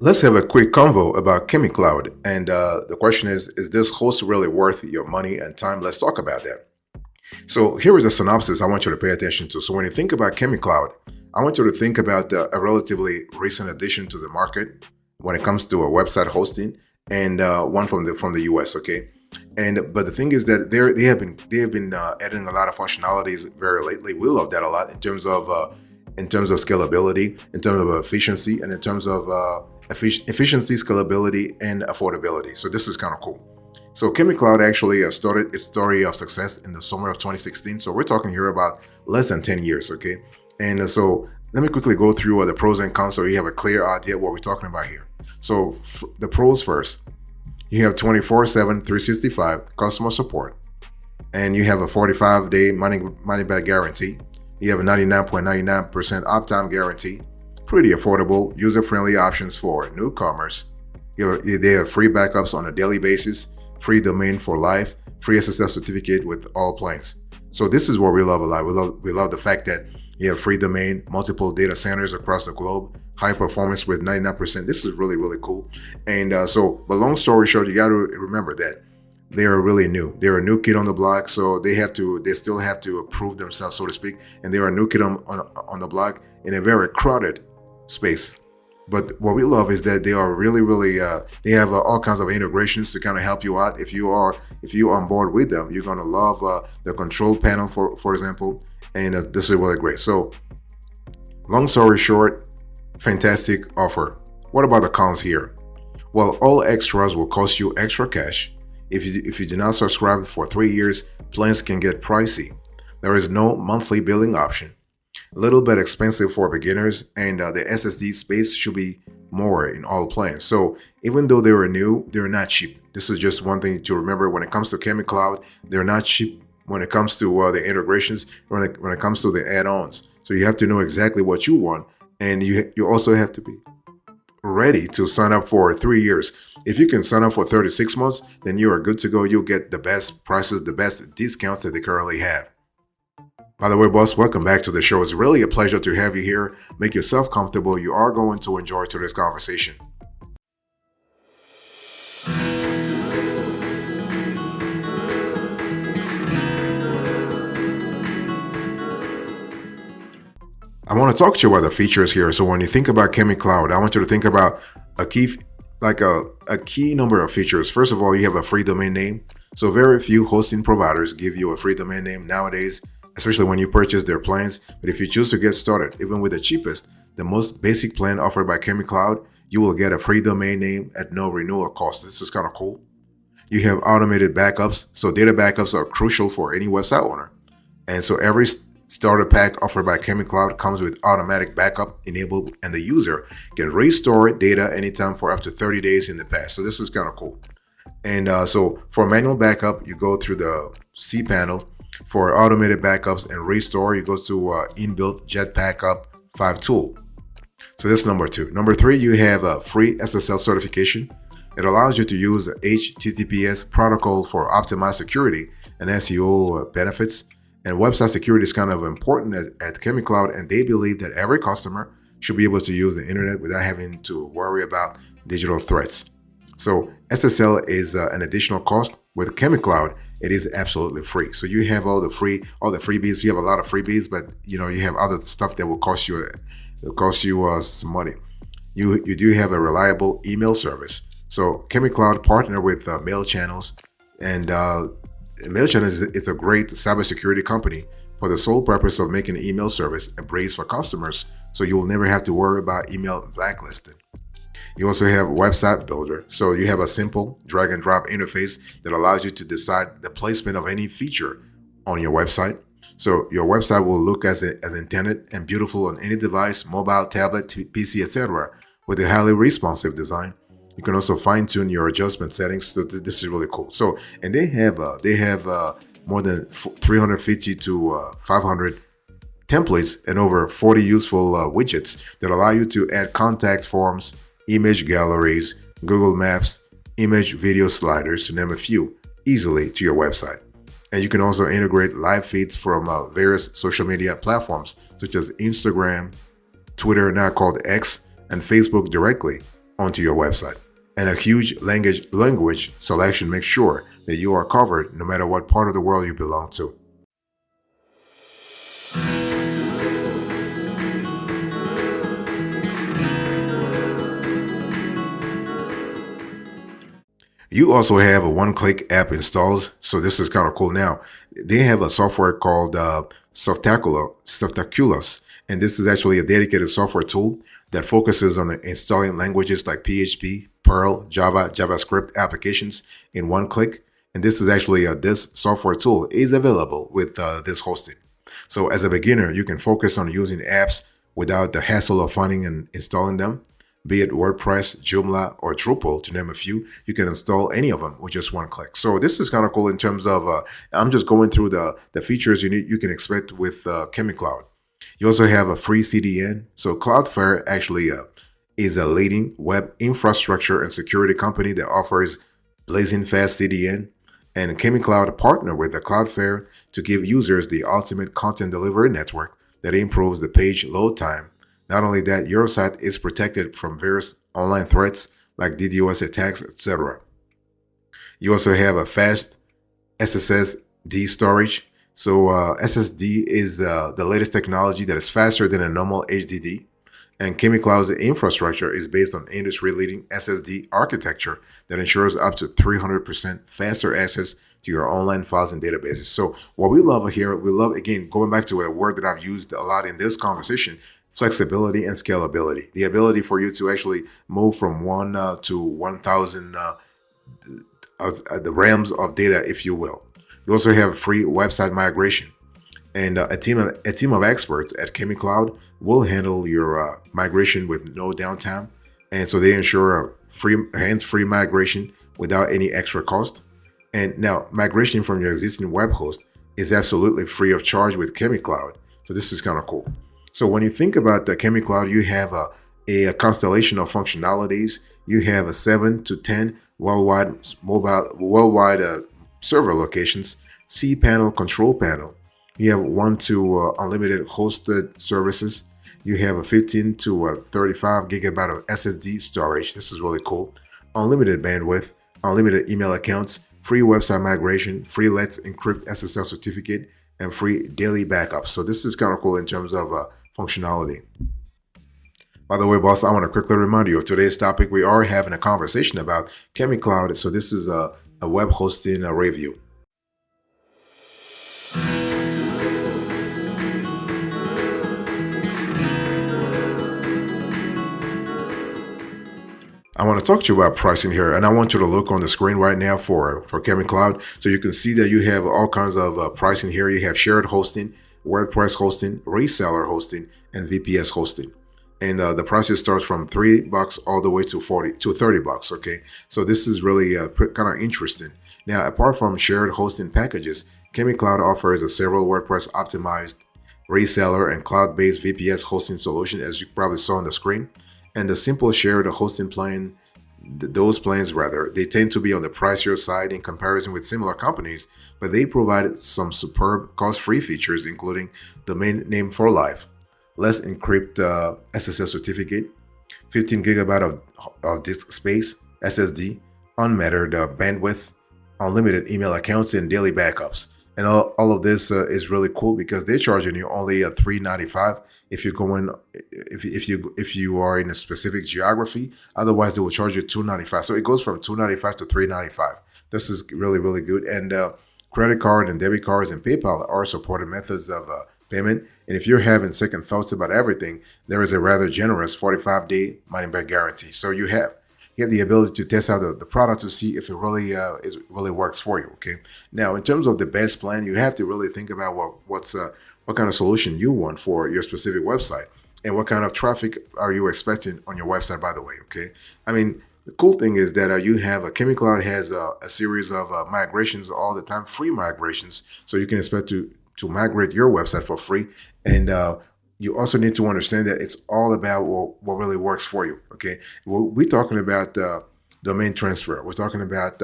Let's have a quick convo about ChemiCloud. And the question is this host really worth your money and time? Let's talk about that. So here is a synopsis I want you to pay attention to. So when you think about ChemiCloud, I want you to think about a relatively recent addition to the market when it comes to a website hosting, and one from the US. Okay, but the thing is that they have been adding a lot of functionalities very lately. We love that a lot in terms of scalability, in terms of efficiency, and in terms of efficiency, scalability, and affordability. So this is kind of cool. So ChemiCloud actually started its story of success in the summer of 2016. So we're talking here about less than 10 years, okay? And so let me quickly go through the pros and cons so you have a clear idea what we're talking about here. So the pros first. You have 24/7, 365 customer support, and you have a 45-day money back guarantee. You have a 99.99% uptime guarantee. Pretty affordable, user-friendly options for newcomers. They have free backups on a daily basis, free domain for life, free SSL certificate with all planes. So this is what we love a lot. We love the fact that you have free domain, multiple data centers across the globe, high performance with 99%. This is really, really cool. And but long story short, you got to remember that they are really new. They're a new kid on the block, so they still have to prove themselves, so to speak. And they're a new kid on the block in a very crowded space. But what we love is that they are really, really, they have all kinds of integrations to kind of help you out. If you're on board with them, you're gonna love the control panel, for example, and this is really great. So, long story short, fantastic offer. What about the cons here? Well, all extras will cost you extra cash. If you do not subscribe for 3 years, plans can get pricey. There is no monthly billing option. A little bit expensive for beginners, and the SSD space should be more in all plans. So even though they were new, they're not cheap. This is just one thing to remember when it comes to ChemiCloud. They're not cheap when it comes to the integrations, when it comes to the add-ons. So you have to know exactly what you want, and you also have to be ready to sign up for 3 years. If you can sign up for 36 months, then you are good to go. You'll get the best prices, the best discounts that they currently have. By the way, boss, welcome back to the show. It's really a pleasure to have you here. Make yourself comfortable. You are going to enjoy today's conversation. I want to talk to you about the features here. So when you think about ChemiCloud, I want you to think about a key number of features. First of all, you have a free domain name. So very few hosting providers give you a free domain name nowadays, especially when you purchase their plans. But if you choose to get started, even with the cheapest, the most basic plan offered by ChemiCloud, you will get a free domain name at no renewal cost. This is kind of cool. You have automated backups. So data backups are crucial for any website owner. And so every starter pack offered by ChemiCloud comes with automatic backup enabled, and the user can restore data anytime for up to 30 days in the past. So this is kind of cool. And so for manual backup, you go through the cPanel. For automated backups and restore, you go to inbuilt Jetbackup 5 tool. So that's number 2. Number 3, you have a free SSL certification. It allows you to use HTTPS protocol for optimized security and SEO benefits. And website security is kind of important at ChemiCloud, and they believe that every customer should be able to use the internet without having to worry about digital threats. So SSL is an additional cost. With ChemiCloud, it is absolutely free. So you have all the freebies. You have a lot of freebies, but you have other stuff that will cost you some money. You do have a reliable email service. So ChemiCloud partner with mail channels, and MailChimp is a great cybersecurity company for the sole purpose of making the email service a breeze for customers, so you will never have to worry about email blacklisting. You also have Website Builder, so you have a simple drag and drop interface that allows you to decide the placement of any feature on your website. So your website will look as intended and beautiful on any device, mobile, tablet, PC, etc., with a highly responsive design. You can also fine-tune your adjustment settings. So this is really cool. So, and they have more than 350 to 500 templates and over 40 useful widgets that allow you to add contact forms, image galleries, Google Maps, image video sliders, to name a few, easily to your website. And you can also integrate live feeds from various social media platforms such as Instagram, Twitter, now called X, and Facebook directly onto your website. And a huge language selection makes sure that you are covered no matter what part of the world you belong to. You also have a one-click app installed, so this is kind of cool. Now, they have a software called Softaculous, and this is actually a dedicated software tool that focuses on installing languages like PHP, Perl, Java, JavaScript applications in one click. And this is actually this software tool is available with this hosting. So as a beginner, you can focus on using apps without the hassle of finding and installing them. Be it WordPress, Joomla, or Drupal, to name a few, you can install any of them with just one click. So this is kind of cool in terms of, I'm just going through the features you can expect with ChemiCloud. You also have a free CDN. So Cloudflare actually is a leading web infrastructure and security company that offers blazing fast CDN. And ChemiCloud partner with the Cloudflare to give users the ultimate content delivery network that improves the page load time. Not only that, your site is protected from various online threats like DDoS attacks, etc. You also have a fast SSD storage. So SSD is the latest technology that is faster than a normal HDD. And ChemiCloud's infrastructure is based on industry-leading SSD architecture that ensures up to 300% faster access to your online files and databases. So what we love here, we love, again, going back to a word that I've used a lot in this conversation, flexibility and scalability. The ability for you to actually move from 1 to 1,000 the realms of data, if you will. You also have free website migration. And a team of experts at ChemiCloud will handle your migration with no downtime, and so they ensure a hands-free migration without any extra cost. And now, migration from your existing web host is absolutely free of charge with ChemiCloud. So this is kind of cool. So when you think about the ChemiCloud, you have a constellation of functionalities. You have a 7 to 10 worldwide server locations, cPanel, control panel. You have 1 to unlimited hosted services. You have a 15 to 35 gigabyte of SSD storage. This is really cool. Unlimited bandwidth, unlimited email accounts, free website migration, free Let's Encrypt SSL certificate, and free daily backups. So this is kind of cool in terms of functionality. By the way, boss, I want to quickly remind you of today's topic. We are having a conversation about ChemiCloud. So this is a web hosting review. I want to talk to you about pricing here, and I want you to look on the screen right now for ChemiCloud. So you can see that you have all kinds of pricing here. You have shared hosting, WordPress hosting, reseller hosting, and VPS hosting. And the prices starts from $3 all the way to $30. Okay, so this is really kind of interesting. Now, apart from shared hosting packages, ChemiCloud offers a several WordPress optimized reseller and cloud-based VPS hosting solution, as you probably saw on the screen. And the simple shared hosting plan, those plans rather, they tend to be on the pricier side in comparison with similar companies, but they provide some superb cost-free features, including domain name for life, Let's Encrypt SSL certificate, 15 gigabyte of disk space, SSD, unmetered bandwidth, unlimited email accounts, and daily backups. And all of this is really cool because they're charging you only $3.95 if you're going if you are in a specific geography. Otherwise, they will charge you $2.95. So it goes from $2.95 to $3.95. This is really good. And credit card and debit cards and PayPal are supported methods of payment. And if you're having second thoughts about everything, there is a rather generous 45-day money-back guarantee. So you have the ability to test out the product to see if it really works for you. Okay. Now, in terms of the best plan, you have to really think about what kind of solution you want for your specific website and what kind of traffic are you expecting on your website. By the way, okay. I mean, the cool thing is that you have ChemiCloud has a series of migrations all the time, free migrations, so you can expect to migrate your website for free. And you also need to understand that it's all about what really works for you. Okay, we're talking about domain transfer. We're talking about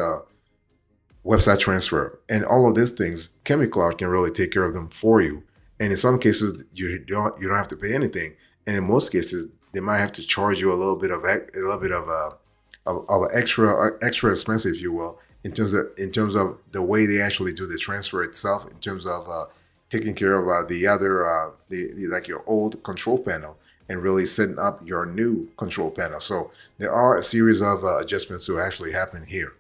website transfer, and all of these things. ChemiCloud can really take care of them for you. And in some cases, you don't have to pay anything. And in most cases, they might have to charge you a little bit of extra expense, if you will, in terms of the way they actually do the transfer itself, in terms of taking care of like your old control panel and really setting up your new control panel. So there are a series of adjustments to actually happen here.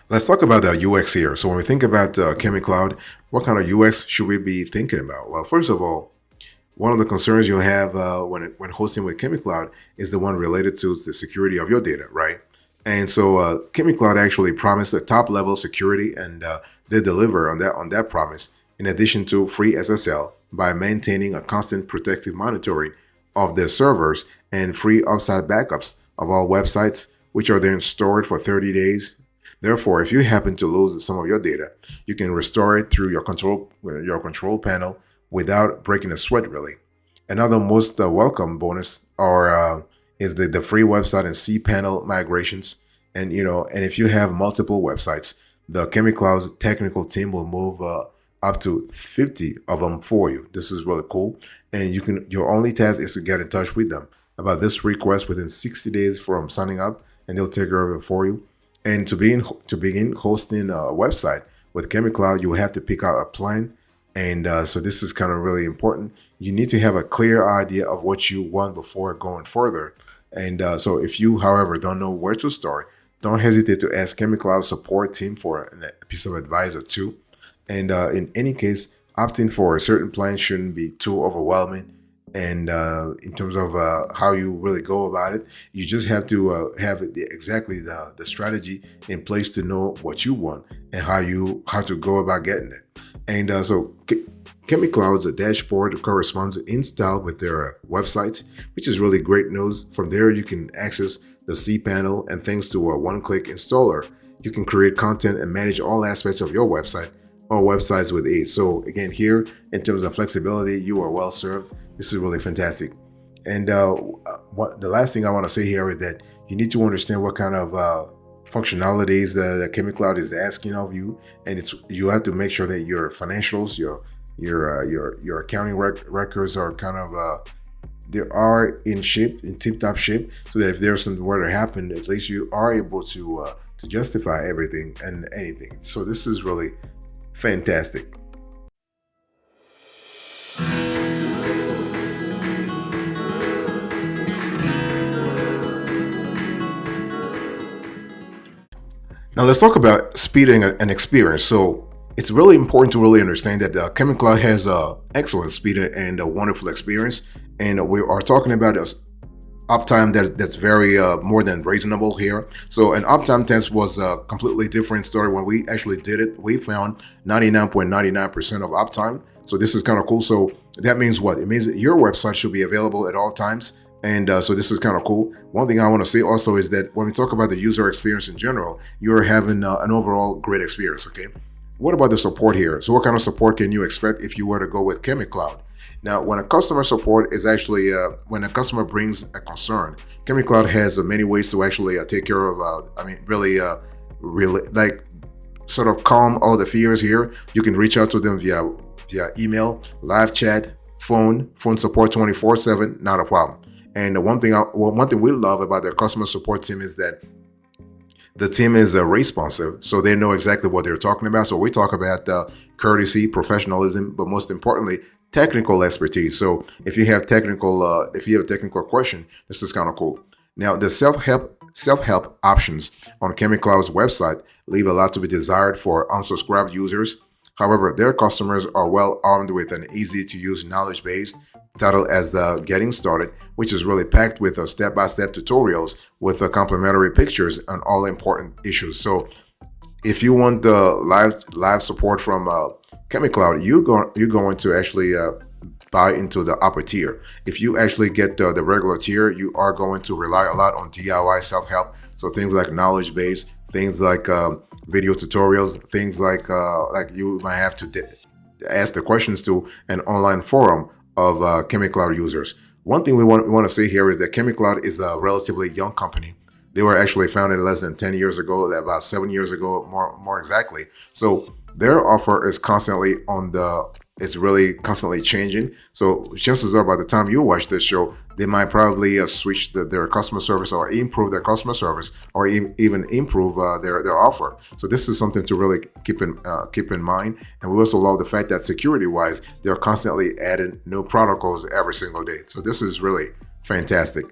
Let's talk about the UX here. So when we think about ChemiCloud, what kind of UX should we be thinking about? Well, first of all, one of the concerns you'll have when hosting with ChemiCloud is the one related to the security of your data, right? And so ChemiCloud actually promised a top-level security, and they deliver on that promise. In addition to free SSL by maintaining a constant protective monitoring of their servers and free offsite backups of all websites, which are then stored for 30 days. Therefore, if you happen to lose some of your data, you can restore it through your control panel without breaking a sweat, really. Another most welcome bonus is the free website and cPanel migrations. And and if you have multiple websites, the ChemiCloud's technical team will move up to 50 of them for you. This is really cool. And your only task is to get in touch with them about this request within 60 days from signing up, and they'll take care of it for you. And to begin hosting a website with ChemiCloud, you have to pick out a plan. And so this is kind of really important. You need to have a clear idea of what you want before going further. And so if you, however, don't know where to start, don't hesitate to ask ChemiCloud support team for a piece of advice or two. And in any case, opting for a certain plan shouldn't be too overwhelming. And in terms of how you really go about it, you just have to have exactly the strategy in place to know what you want and how to go about getting it. And so ChemiCloud's dashboard corresponds in style with their website, which is really great news. From there, you can access the cPanel, and thanks to a one-click installer, you can create content and manage all aspects of your website or websites with ease. So again, here in terms of flexibility, you are well served. This is really fantastic. And the last thing I want to say here is that you need to understand what kind of functionalities that ChemiCloud is asking of you, and you have to make sure that your financials, your accounting records are kind of they are in tip-top shape, so that if there's something were to happen, at least you are able to justify everything and anything. So this is really fantastic. Now let's talk about speeding an experience. So it's really important to really understand that ChemiCloud has excellent speed and a wonderful experience, and we are talking about uptime that's very more than reasonable here. So an uptime test was a completely different story. When we actually did it, we found 99.99% of uptime. So this is kind of cool. So that means what? It means that your website should be available at all times. And so this is kind of cool. One thing I want to say also is that when we talk about the user experience in general, you're having an overall great experience, okay? What about the support here? So what kind of support can you expect if you were to go with ChemiCloud? Now, when a customer support is actually, when a customer brings a concern, ChemiCloud has many ways to actually take care of, really like sort of calm all the fears here. You can reach out to them via email, live chat, phone support 24/7, not a problem. And one thing we love about their customer support team is that the team is responsive, so they know exactly what they're talking about. So we talk about courtesy, professionalism, but most importantly, technical expertise. So if you have a technical question, this is kind of cool. Now, the self-help options on ChemiCloud's website leave a lot to be desired for unsubscribed users. However, their customers are well armed with an easy-to-use knowledge base titled as Getting Started, which is really packed with step-by-step tutorials with complimentary pictures on all important issues. So if you want the live support from ChemiCloud, you're going to actually buy into the upper tier. If you actually get the regular tier, you are going to rely a lot on DIY self-help. So things like knowledge base, things like video tutorials, things like you might have to ask the questions to an online forum of ChemiCloud users. One thing we want to say here is that ChemiCloud is a relatively young company. They were actually founded less than 10 years ago, about 7 years ago, more exactly. So their offer is constantly on the it's really constantly changing. So chances are by the time you watch this show, they might probably switch their customer service or improve their customer service or even improve their offer. So this is something to really keep in mind. And we also love the fact that security wise, they're constantly adding new protocols every single day. So this is really fantastic.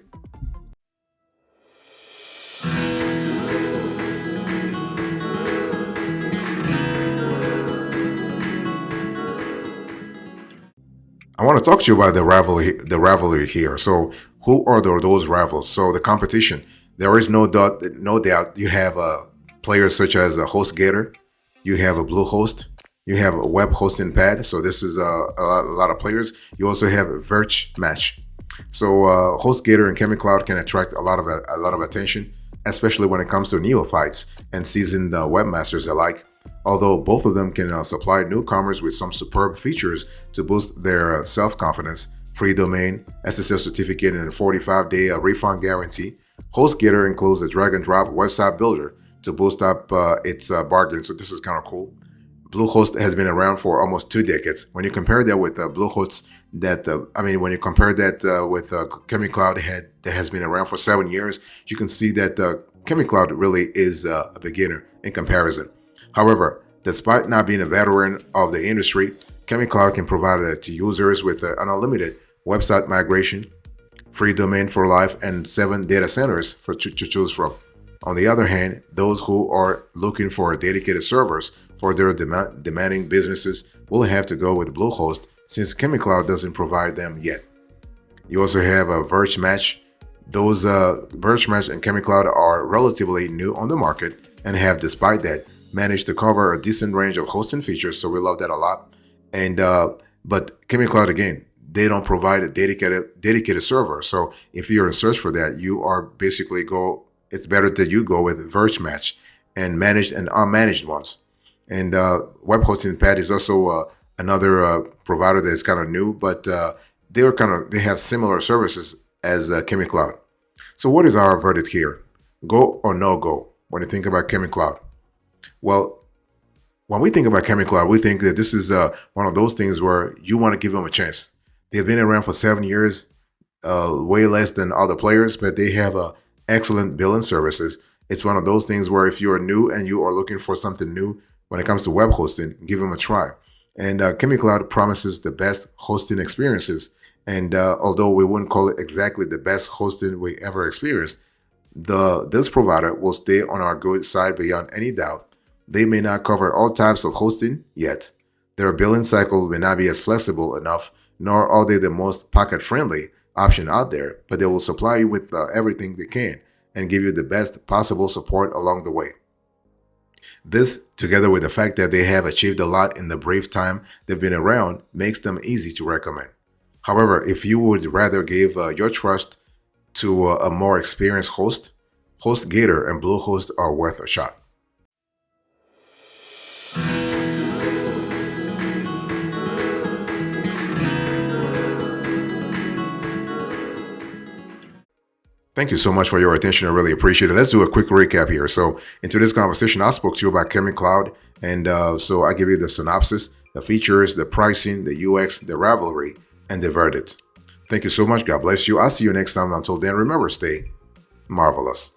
I want to talk to you about the rivalry here. So, who are those rivals? So, the competition. There is no doubt. You have players such as a HostGator, you have a Bluehost, you have a web hosting pad. So, this is a lot of players. You also have Match. So, HostGator and ChemiCloud can attract a lot of attention, especially when it comes to neophytes and seasoned webmasters alike. Although both of them can supply newcomers with some superb features to boost their self-confidence, free domain, SSL certificate, and a 45-day refund guarantee. HostGator includes a drag-and-drop website builder to boost up its bargain. So this is kind of cool. Bluehost has been around for almost 2 decades. When you compare that with Bluehost, when you compare that with ChemiCloud that has been around for 7 years, you can see that ChemiCloud really is a beginner in comparison. However, despite not being a veteran of the industry, ChemiCloud can provide to users with an unlimited website migration, free domain for life, and 7 data centers to choose from. On the other hand, those who are looking for dedicated servers for their demanding businesses will have to go with Bluehost since ChemiCloud doesn't provide them yet. You also have a Match. Those Match and ChemiCloud are relatively new on the market and have, despite that, managed to cover a decent range of hosting features, so we love that a lot. And but ChemiCloud again, they don't provide a dedicated server. So if you're in search for that, you are basically it's better that you go with Match and managed and unmanaged ones. And web hosting pad is also another provider that is kind of new, but they have similar services as ChemiCloud. So what is our verdict here? Go or no go when you think about ChemiCloud? Well, when we think about ChemiCloud, we think that this is one of those things where you want to give them a chance. They've been around for 7 years, way less than other players, but they have excellent billing services. It's one of those things where if you are new and you are looking for something new when it comes to web hosting, give them a try. And ChemiCloud promises the best hosting experiences. And although we wouldn't call it exactly the best hosting we ever experienced, this provider will stay on our good side beyond any doubt. They may not cover all types of hosting yet. Their billing cycle may not be as flexible enough, nor are they the most pocket-friendly option out there, but they will supply you with everything they can and give you the best possible support along the way. This, together with the fact that they have achieved a lot in the brief time they've been around, makes them easy to recommend. However, if you would rather give your trust to a more experienced host, HostGator and Bluehost are worth a shot. Thank you so much for your attention. I really appreciate it. Let's do a quick recap here. So in today's conversation, I spoke to you about ChemiCloud. And so I give you the synopsis, the features, the pricing, the UX, the rivalry, and the verdict. Thank you so much. God bless you. I'll see you next time. Until then, remember, stay marvelous.